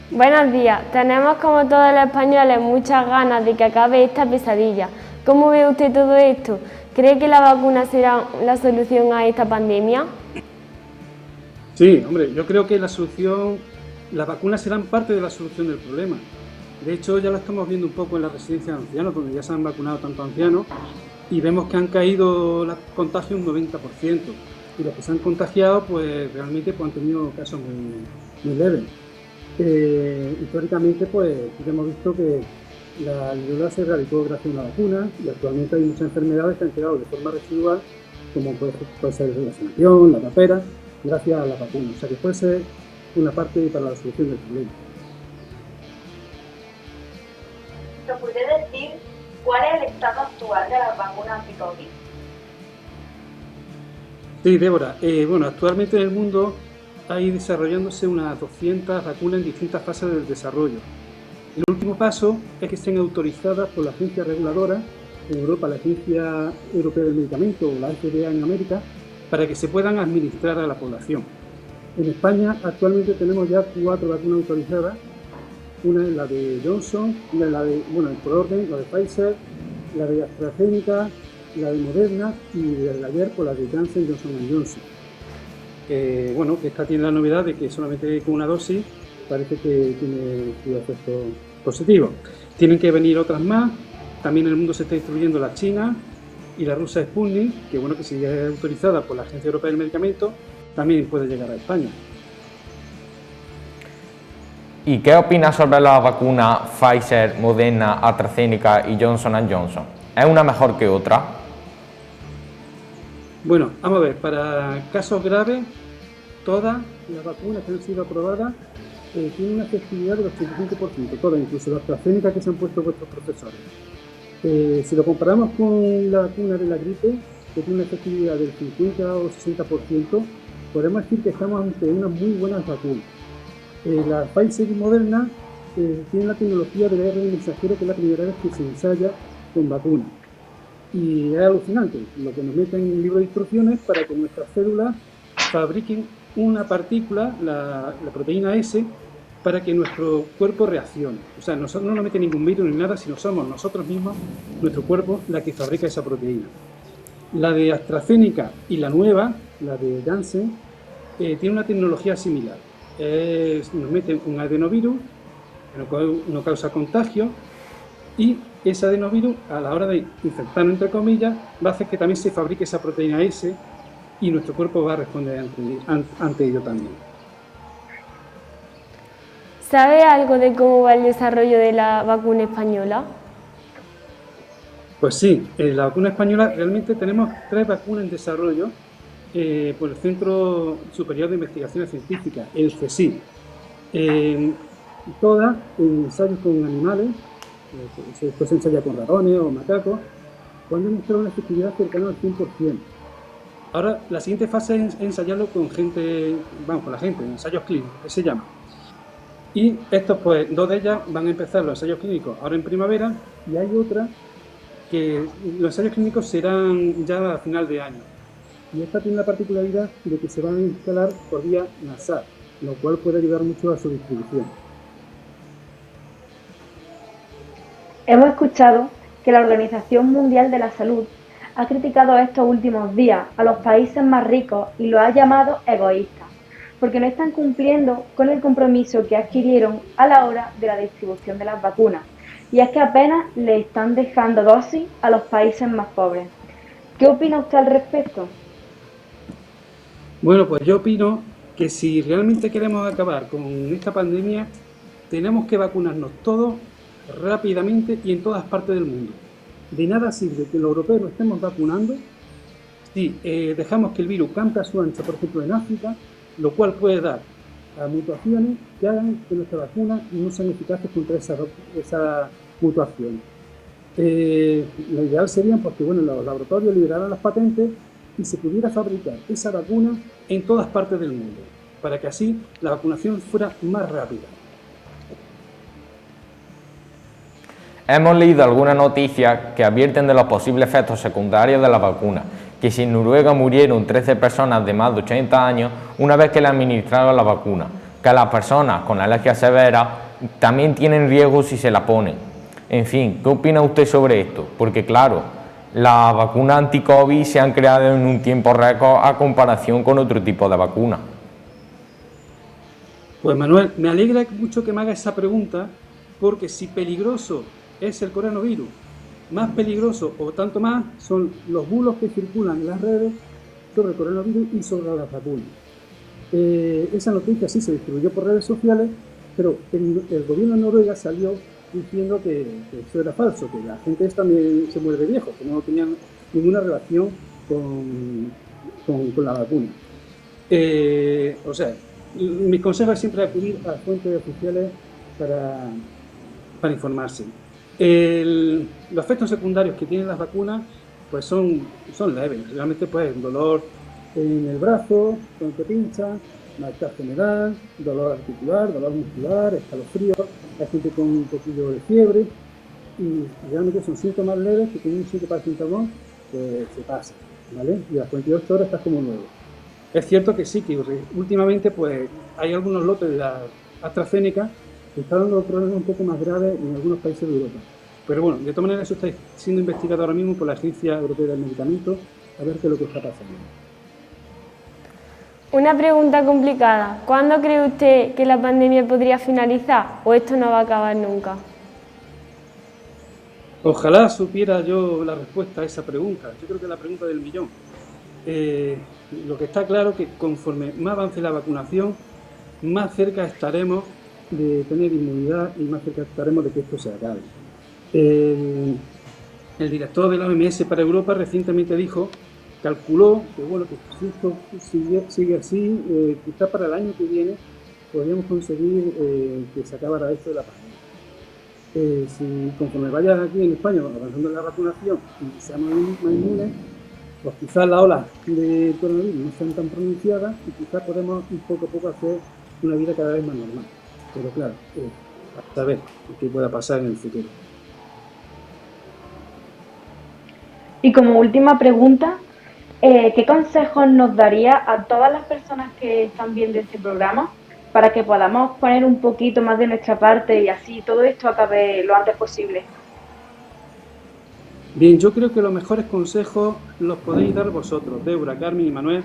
A: Buenos días. Tenemos como todos los españoles muchas ganas de que acabe esta pesadilla. ¿Cómo ve usted todo esto? ¿Cree que la vacuna será la solución a esta pandemia?
E: Sí, hombre, yo creo que las vacunas serán parte de la solución del problema. De hecho, ya lo estamos viendo un poco en la residencia de ancianos, donde ya se han vacunado tanto ancianos, y vemos que han caído los contagios un 90%, y los que se han contagiado pues realmente pues, han tenido casos muy leves. Históricamente pues hemos visto que la viruela se erradicó gracias a una vacuna, y actualmente hay muchas enfermedades que han quedado de forma residual, como puede ser la vacunación, la papera, gracias a la vacuna. O sea que puede ser una parte para la solución del problema.
C: ¿Nos puede decir cuál es el estado actual de las vacunas anti-COVID?
E: Sí, Débora. Bueno, actualmente en el mundo hay desarrollándose unas 200 vacunas en distintas fases del desarrollo. El último paso es que estén autorizadas por la agencia reguladora, en Europa la Agencia Europea del Medicamento o la FDA en América, para que se puedan administrar a la población. En España actualmente tenemos ya 4 vacunas autorizadas. Una es la de Johnson, por orden, la de Pfizer, la de AstraZeneca, la de Moderna y desde ayer por la de Janssen Johnson & Johnson. Que esta tiene la novedad de que solamente con una dosis parece que tiene su efecto positivo. Tienen que venir otras más. También en el mundo se está distribuyendo la China y la rusa Sputnik, que si es autorizada por la Agencia Europea del Medicamento, también puede llegar a España.
B: ¿Y qué opinas sobre las vacunas Pfizer, Moderna, AstraZeneca y Johnson & Johnson? ¿Es una mejor que otra?
E: Bueno, vamos a ver, para casos graves, todas las vacunas que han sido aprobadas tienen una efectividad del 85%, todas, incluso la AstraZeneca que se han puesto vuestros profesores. Si lo comparamos con la vacuna de la gripe, que tiene una efectividad del 50 o 60%, podemos decir que estamos ante unas muy buenas vacunas. La Pfizer y Moderna tienen la tecnología del ARN mensajero, que es la primera vez que se ensaya con vacunas. Y es alucinante lo que nos meten en un libro de instrucciones para que nuestras células fabriquen una partícula, la proteína S, para que nuestro cuerpo reaccione. O sea, no nos mete ningún virus ni nada, sino somos nosotros mismos, nuestro cuerpo, la que fabrica esa proteína. La de AstraZeneca y la nueva, la de Janssen, tiene una tecnología similar. Nos meten un adenovirus que no causa contagio, y ese adenovirus, a la hora de infectarnos, entre comillas, va a hacer que también se fabrique esa proteína S y nuestro cuerpo va a responder ante ello también.
A: ¿Sabe algo de cómo va el desarrollo de la vacuna española?
E: Pues sí, la vacuna española realmente tenemos 3 vacunas en desarrollo por el Centro Superior de Investigaciones Científicas, el CSIC. Todas en ensayos con animales, después se ensaya con ratones o macacos, cuando demostrado una efectividad cercana al 100%. Ahora, la siguiente fase es ensayarlo con con la gente, en ensayos clínicos, que se llama. Y estos, pues, 2 de ellas van a empezar los ensayos clínicos ahora en primavera, y hay otra que los ensayos clínicos serán ya a final de año. Y esta tiene la particularidad de que se van a instalar por vía nasal, lo cual puede ayudar mucho a su distribución.
C: Hemos escuchado que la Organización Mundial de la Salud ha criticado estos últimos días a los países más ricos y los ha llamado egoístas, porque no están cumpliendo con el compromiso que adquirieron a la hora de la distribución de las vacunas, y es que apenas le están dejando dosis a los países más pobres. ¿Qué opina usted al respecto?
E: Bueno, pues yo opino que si realmente queremos acabar con esta pandemia, tenemos que vacunarnos todos rápidamente y en todas partes del mundo. De nada sirve que los europeos nos estemos vacunando si dejamos que el virus campe a su ancha, por ejemplo en África, lo cual puede dar a mutaciones que hagan que nuestras vacunas no sean eficaces contra esa mutación. Lo ideal sería porque los laboratorios liberaran las patentes y se pudiera fabricar esa vacuna en todas partes del mundo, para que así la vacunación fuera más rápida.
B: Hemos leído algunas noticias que advierten de los posibles efectos secundarios de la vacuna, que si en Noruega murieron 13 personas de más de 80 años una vez que le administraron la vacuna, que las personas con alergia severa también tienen riesgo si se la ponen. En fin, ¿qué opina usted sobre esto? Porque claro, las vacunas anti-COVID se han creado en un tiempo récord a comparación con otro tipo de vacunas.
E: Pues Manuel, me alegra mucho que me haga esa pregunta, porque si peligroso es el coronavirus Más peligroso o tanto más son los bulos que circulan en las redes sobre el coronavirus y sobre las vacunas. Esa noticia sí se distribuyó por redes sociales, pero el gobierno de Noruega salió diciendo que eso era falso, que la gente también se muere de viejo, que no tenían ninguna relación con la vacuna. O sea, mi consejo es siempre acudir a fuentes oficiales para informarse. Los efectos secundarios que tienen las vacunas pues son leves. Realmente pues dolor en el brazo, cuando te pinchan, malestar general, dolor articular, dolor muscular, escalofrío, hay gente con un poquillo de fiebre y realmente son síntomas leves que con un simple paracetamol pues se pasa, ¿vale? Y a las 48 horas estás como nuevo. Es cierto que sí, que últimamente pues hay algunos lotes de la AstraZeneca que están dando problemas un poco más graves en algunos países de Europa. Pero bueno, de todas maneras eso está siendo investigado ahora mismo por la Agencia Europea del Medicamento a ver qué es lo que está pasando.
A: Una pregunta complicada. ¿Cuándo cree usted que la pandemia podría finalizar o esto no va a acabar nunca?
E: Ojalá supiera yo la respuesta a esa pregunta. Yo creo que es la pregunta del millón. Lo que está claro es que conforme más avance la vacunación, más cerca estaremos de tener inmunidad y más cerca estaremos de que esto se acabe. El director de la OMS para Europa recientemente calculó que bueno, que si esto sigue así, quizás para el año que viene podríamos conseguir que se acabara esto de la pandemia. Si conforme vaya aquí en España avanzando en la vacunación y seamos más inmunes, pues quizás las olas de coronavirus no sean tan pronunciadas y quizás podemos poco a poco hacer una vida cada vez más normal. Pero claro, a saber qué pueda pasar en el futuro.
C: Y como última pregunta, ¿qué consejos nos daría a todas las personas que están viendo este programa para que podamos poner un poquito más de nuestra parte y así todo esto acabe lo antes posible?
E: Bien, yo creo que los mejores consejos los podéis dar vosotros, Débora, Carmen y Manuel,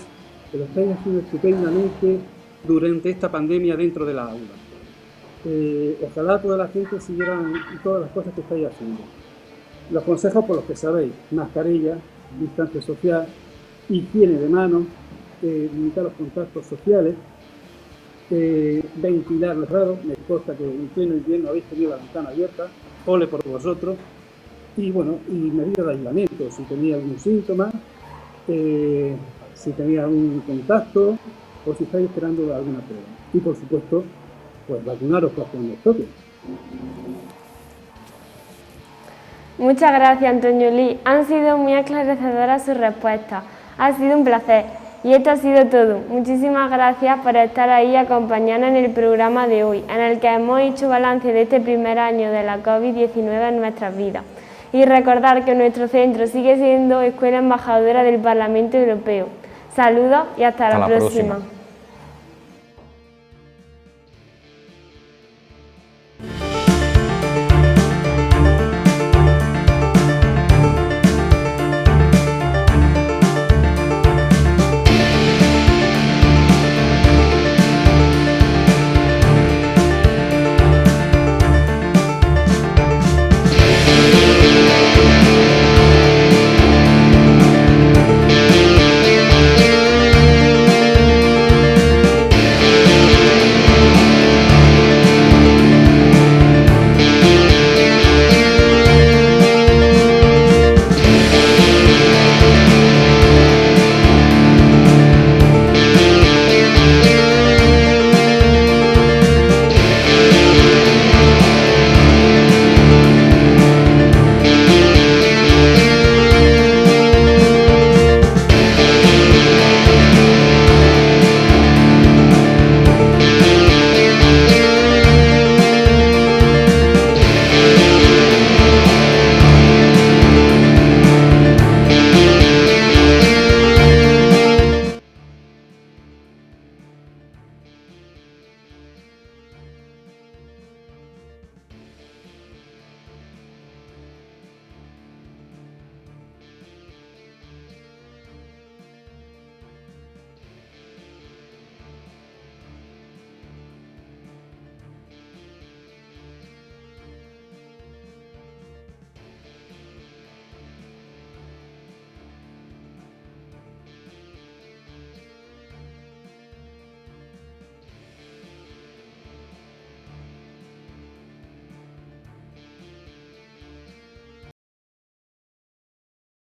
E: que lo estáis haciendo estupendamente durante esta pandemia dentro de la aula. Ojalá toda la gente siguiera todas las cosas que estáis haciendo. Los consejos por los que sabéis: mascarilla, distancia social, higiene de manos, limitar los contactos sociales, ventilar los cerrado. Me consta que en pleno invierno habéis tenido la ventana abierta, ole por vosotros. Y bueno, y medidas de aislamiento, si tenía algún síntoma, si tenía algún contacto o si estáis esperando alguna prueba. Y por supuesto, pues vacunaros cuando os toque.
A: Muchas gracias, Antonio Lee. Han sido muy esclarecedoras sus respuestas. Ha sido un placer. Y esto ha sido todo. Muchísimas gracias por estar ahí y acompañarnos en el programa de hoy, en el que hemos hecho balance de este primer año de la COVID-19 en nuestras vidas. Y recordar que nuestro centro sigue siendo Escuela Embajadora del Parlamento Europeo. Saludos y hasta la próxima.